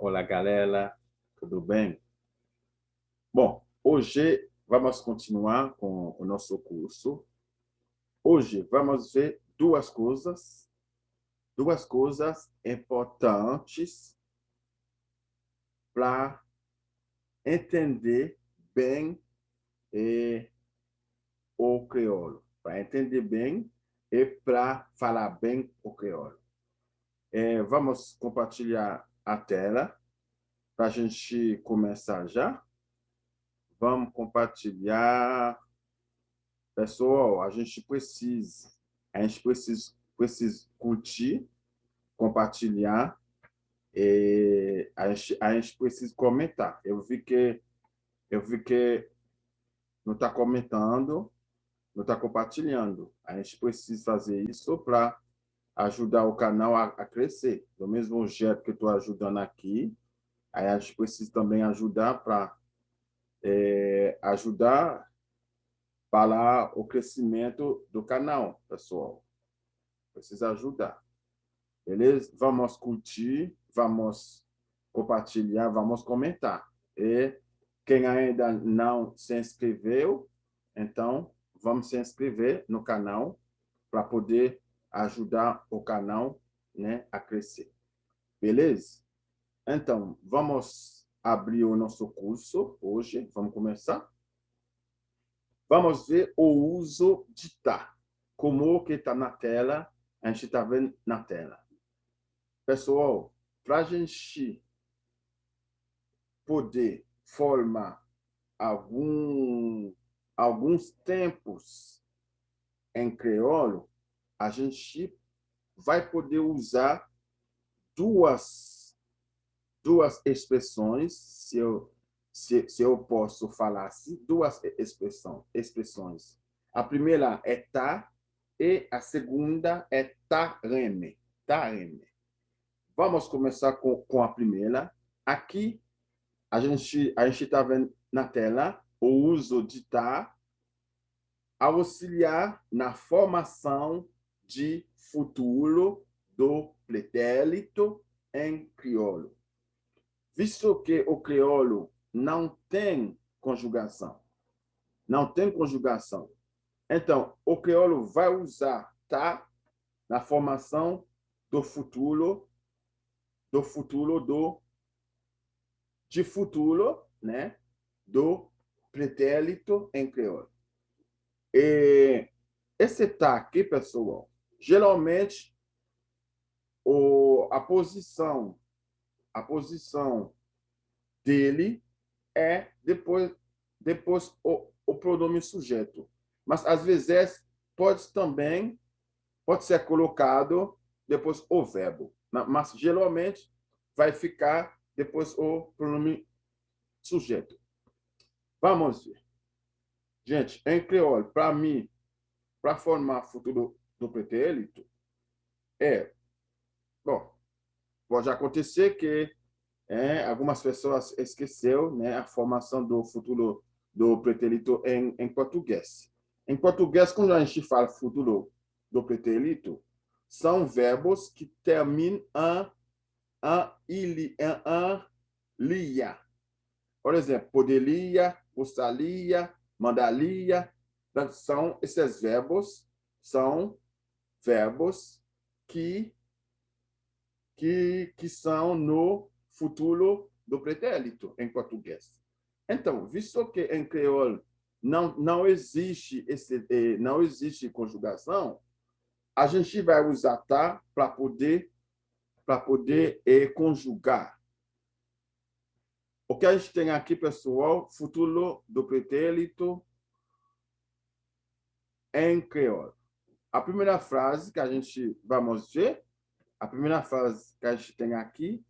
Olá, galera, tudo bem? Bom, hoje vamos continuar com o nosso curso. Hoje vamos ver duas coisas importantes para entender bem o crioulo, para entender bem e para falar bem o crioulo. Vamos compartilhar a tela para a gente começar já. Vamos compartilhar. Pessoal, a gente precisa curtir, compartilhar, e a gente precisa comentar. Eu vi que não está comentando, não está compartilhando. A gente precisa fazer isso para ajudar o canal a crescer. Do mesmo jeito que eu estou ajudando aqui, aí a gente precisa também ajudar para ajudar para o crescimento do canal, pessoal. Precisa ajudar. Beleza? Vamos curtir, vamos compartilhar, vamos comentar. E quem ainda não se inscreveu, então vamos se inscrever no canal para poder ajudar o canal, né, a crescer. Beleza? Então, vamos abrir o nosso curso hoje. Vamos começar? Vamos ver o uso de tá. Como que está na tela, a gente está vendo na tela. Pessoal, para a gente poder formar alguns tempos em crioulo, a gente vai poder usar duas expressões, se eu posso falar assim, duas expressões. A primeira é tá e a segunda é tareme. Tareme. Vamos começar com a primeira. Aqui, a gente está vendo na tela o uso de tá auxiliar na formação de futuro do pretérito em crioulo. Visto que o crioulo não tem conjugação, então o crioulo vai usar tá na formação do futuro de futuro, né, do pretérito em crioulo. E esse tá aqui, pessoal, geralmente a posição dele é depois o pronome sujeito. Mas às vezes pode ser colocado depois o verbo, mas geralmente vai ficar depois o pronome sujeito. Vamos ver. Gente, em crioulo, para mim, para formar futuro do pretérito, bom, pode acontecer que algumas pessoas esqueceu, né, a formação do futuro do pretérito em português. Em português, quando a gente fala futuro do pretérito, são verbos que terminam em lia. Por exemplo, poderia, gostaria, mandaria. Então, esses verbos são verbos que são no futuro do pretérito em português. Então, visto que em crioulo não existe conjugação, a gente vai usar tá para poder conjugar. O que a gente tem aqui, pessoal, futuro do pretérito em crioulo. A primeira frase que a gente vamos ver, a primeira frase que a gente tem aqui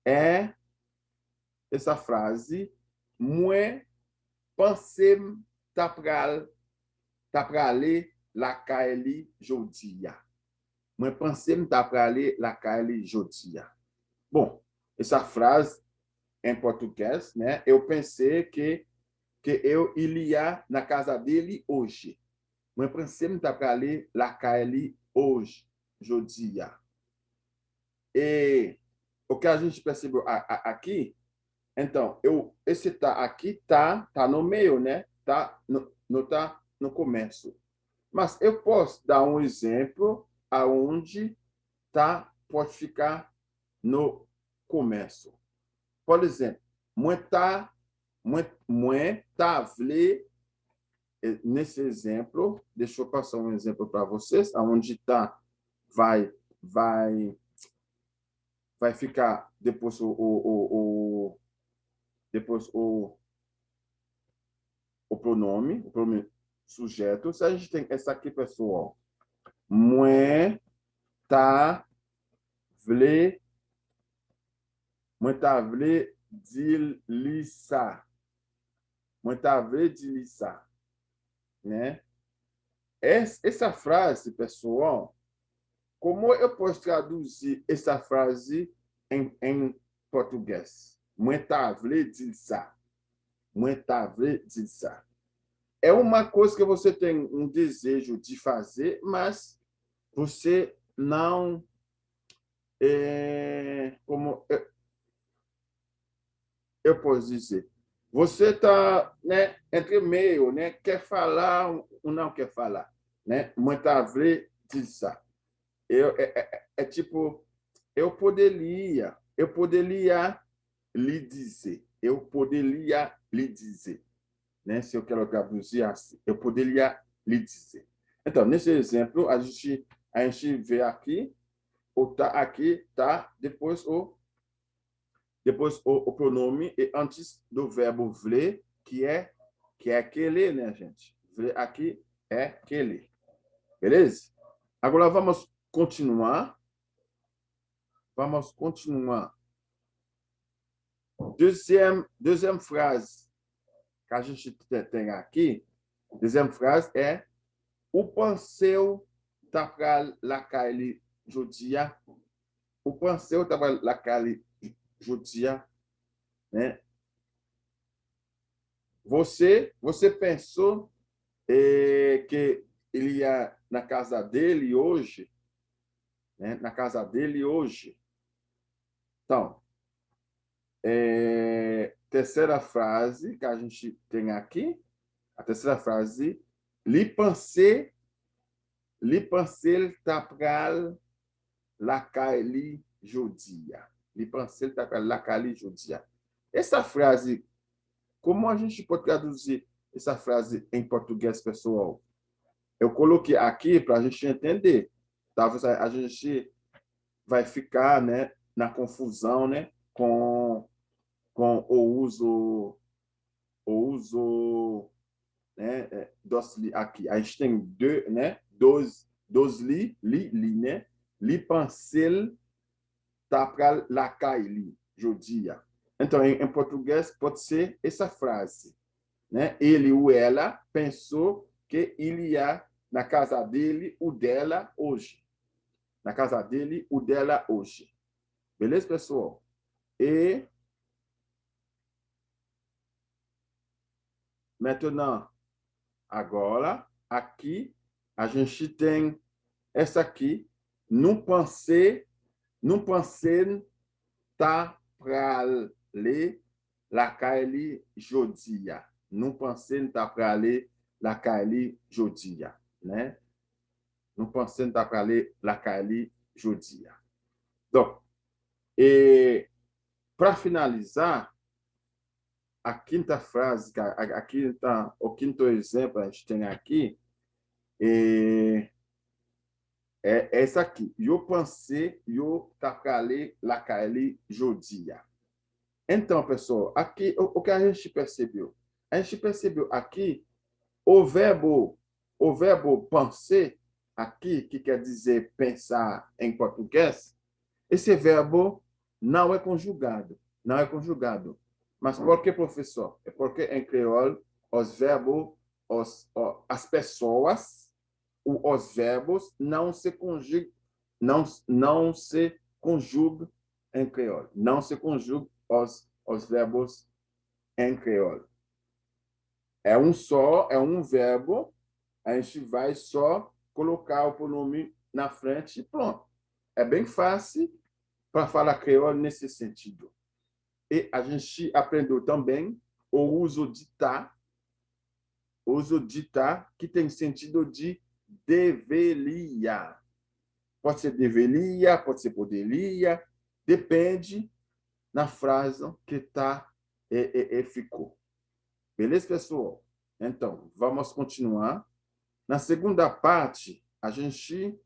é essa frase: moi pensem ta prale la kaeli jodia. Moi pensem ta prale la kaeli jodia. Bom, essa frase em português, né? Eu pensei que eu iria na casa dele hoje. Moi pensem ta prale la kaeli hoje, jodia. E o que a gente percebeu aqui, então, esse tá aqui tá no meio, né? Tá no começo. Mas eu posso dar um exemplo aonde tá pode ficar no começo. Por exemplo, mãe tá vle nesse exemplo, deixa eu passar um exemplo para vocês, aonde tá vai vai ficar depois depois o pronome sujeito. Se a gente tem essa aqui, pessoal, mãe tá vle mãe tá vle dilissa, mãe tá vle dilissa, né? Essa frase, pessoal, como eu posso traduzir essa frase em português? Mãe tá vle dilissa, mãe tá vle dilissa. É uma coisa que você tem um desejo de fazer, mas você não como eu posso dizer, você está, né, entre meio, né, quer falar ou não quer falar, né? Muita vez disso. Tipo, eu poderia lhe dizer, né? Se eu quero traduzir assim, eu poderia lhe dizer. Então, nesse exemplo, a gente vê aqui, o tá aqui, tá, depois o pronome e antes do verbo vle, que é aquele, né, gente? Vle aqui é aquele. Beleza? Agora vamos continuar. Vamos continuar. Deuxième frase que a gente tem aqui, deuxième frase é o penseu tá para la caile judia. O penseu tá para la caile judia, né? Você pensou que ele ia na casa dele hoje, né? Na casa dele hoje. Então, terceira frase que a gente tem aqui, a terceira frase, li pensei tapral la caille judia. Li pensei tapral la caille judia. Essa frase, como a gente pode traduzir essa frase em português, pessoal? Eu coloquei aqui para a gente entender. Talvez a gente vai ficar, né, na confusão, né, com o uso, né, dos li aqui. A gente tem dois, né, dos li, né? Li pensel tá para la caille, judia. Então, em português, pode ser essa frase, né? Ele ou ela pensou que ele ia na casa dele ou dela hoje. Na casa dele ou dela hoje. Beleza, pessoal? E maintenant, agora, aqui, a gente tem essa aqui. Não pensei tá para ler la caille jodia. Não pensei tá para ler la caille jodia, né? Não pensei tá para ler la caille jodia. Donc, e para finalizar, a quinta frase, o quinto exemplo a gente tem aqui é essa aqui. Eu pensei, eu tapalei la caille jodia. Então, pessoal, aqui o que a gente percebeu? A gente percebeu aqui o verbo penser, aqui, que quer dizer pensar em português, esse verbo não é conjugado. Não é conjugado. Mas por que, professor? É porque em creole, os verbos, as pessoas, os verbos não se conjugam em creole. Não se conjugam os verbos em creole. É um verbo, a gente vai só colocar o pronome na frente e pronto. É bem fácil para falar crioulo nesse sentido. E a gente aprendeu também o uso de tá, que tem sentido de deveria. Pode ser deveria, pode ser poderia, depende na frase que tá ficou. Beleza, pessoal? Então, vamos continuar. Na segunda parte, a gente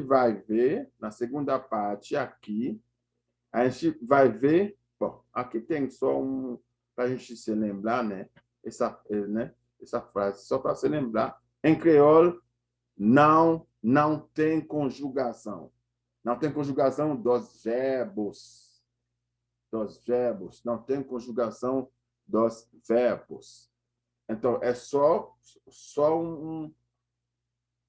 vai ver, na segunda parte aqui, a gente vai ver, bom, aqui tem só para a gente se lembrar, né? Essa frase, só para se lembrar. Em crioulo, não tem conjugação. Não tem conjugação dos verbos. Não tem conjugação dos verbos. Então, é só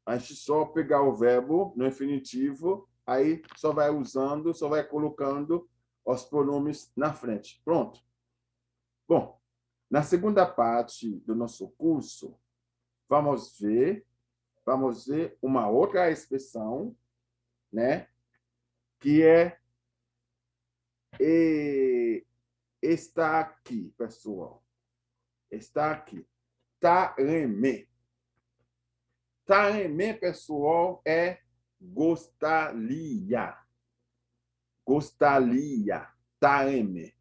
a gente só pegar o verbo no infinitivo, aí só vai usando, só vai colocando os pronomes na frente. Pronto. Bom, na segunda parte do nosso curso, vamos ver uma outra expressão, né? Que está aqui, pessoal. Está aqui. Tareme. Tareme, pessoal, é gostaria. Gostaria. Tareme.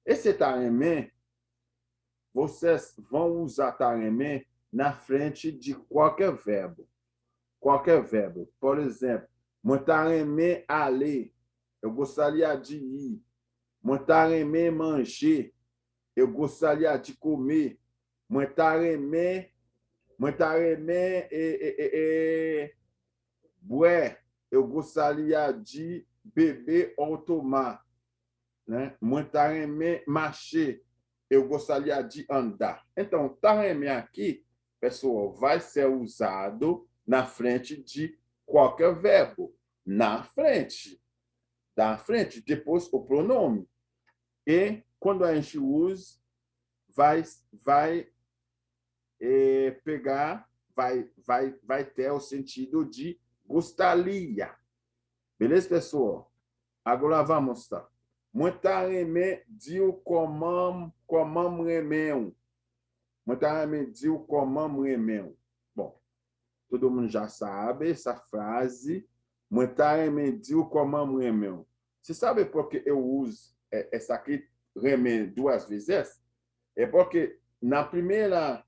Esse tareme, vocês vão usar tareme na frente de qualquer verbo. Qualquer verbo. Por exemplo, tareme aller. Eu gostaria de ir. Tareme manger. Eu gostaria de comer. Tareme bué, eu gostaria de beber ou tomar, né? Tareme marcher, eu gostaria de andar. Então, tareme aqui, pessoal, vai ser usado na frente de qualquer verbo. Na frente. Depois o pronome. E quando a gente usa, vai pegar, vai ter o sentido de gostaria. Beleza, pessoal? Agora vamos lá. Muita reme diu comam remeu. Muita reme diu comam remeu. Bom, todo mundo já sabe essa frase. Muita reme diu comam remeu. Você sabe por que eu uso essa aqui, reme, duas vezes? É porque na primeira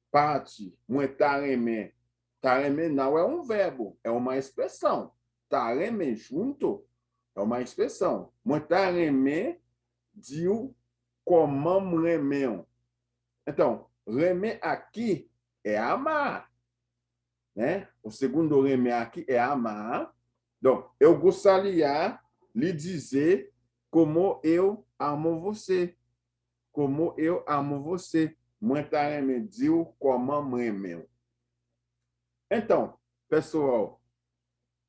parte, tareme. Tareme não é um verbo, é uma expressão. Tareme junto é uma expressão. Tareme diu comam remeu. Então, reme aqui é amar, né? O segundo reme aqui é amar. Então, eu gostaria de lhe dizer como eu amo você. Como eu amo você. Tareme diu comam remeu. Então, pessoal,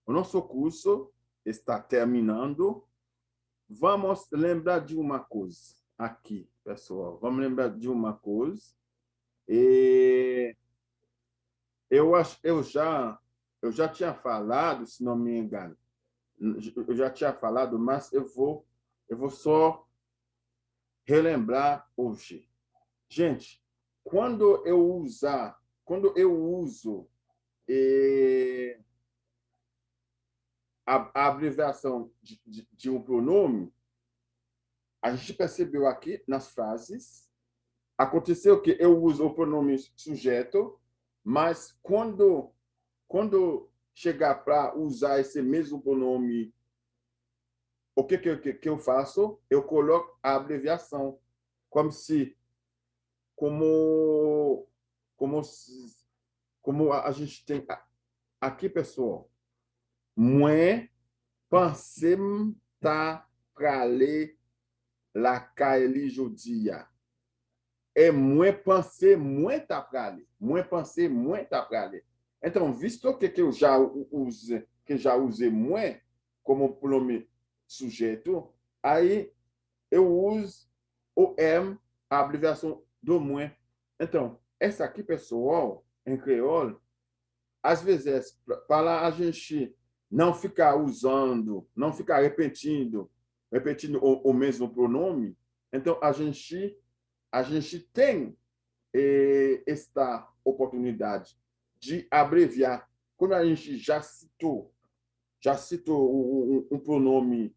o nosso curso está terminando. Vamos lembrar de uma coisa aqui, pessoal. Vamos lembrar de uma coisa. E eu já tinha falado, se não me engano. Eu já tinha falado, mas eu vou só relembrar hoje. Gente, quando eu uso a abreviação de um pronome, a gente percebeu aqui nas frases, aconteceu que eu uso o pronome sujeito, mas quando chegar para usar esse mesmo pronome, o que eu faço? Eu coloco a abreviação, como a gente tem aqui, pessoal. Moi, pensem ta prale la caille jodia. É moi penser, moi ta prale. Moi penser, moi ta prale. Então, visto que eu já usei moi como pronome sujeito, aí eu uso o am, a abreviação do moi. Então, essa aqui, pessoal, em crioulo, às vezes, para a gente não ficar usando, não ficar repetindo o mesmo pronome. Então, a gente tem esta oportunidade de abreviar. Quando a gente já citou um pronome,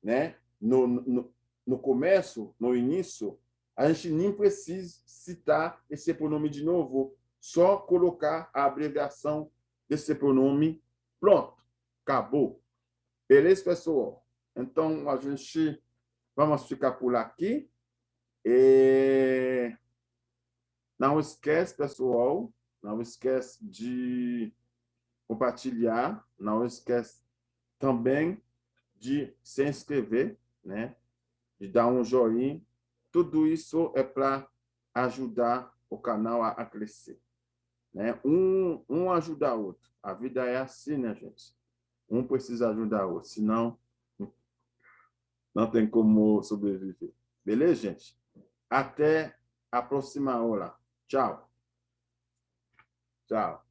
né, no começo, no início, a gente nem precisa citar esse pronome de novo, só colocar a abreviação desse pronome, pronto, acabou. Beleza, pessoal? Então, a gente vamos ficar por aqui. E não esquece, pessoal, não esquece de compartilhar, não esquece também de se inscrever, né? De dar um joinha. Tudo isso é para ajudar o canal a crescer, né? Um ajuda o outro. A vida é assim, né, gente? Um precisa ajudar o outro, senão não tem como sobreviver. Beleza, gente? Até a próxima aula. Tchau. Tchau.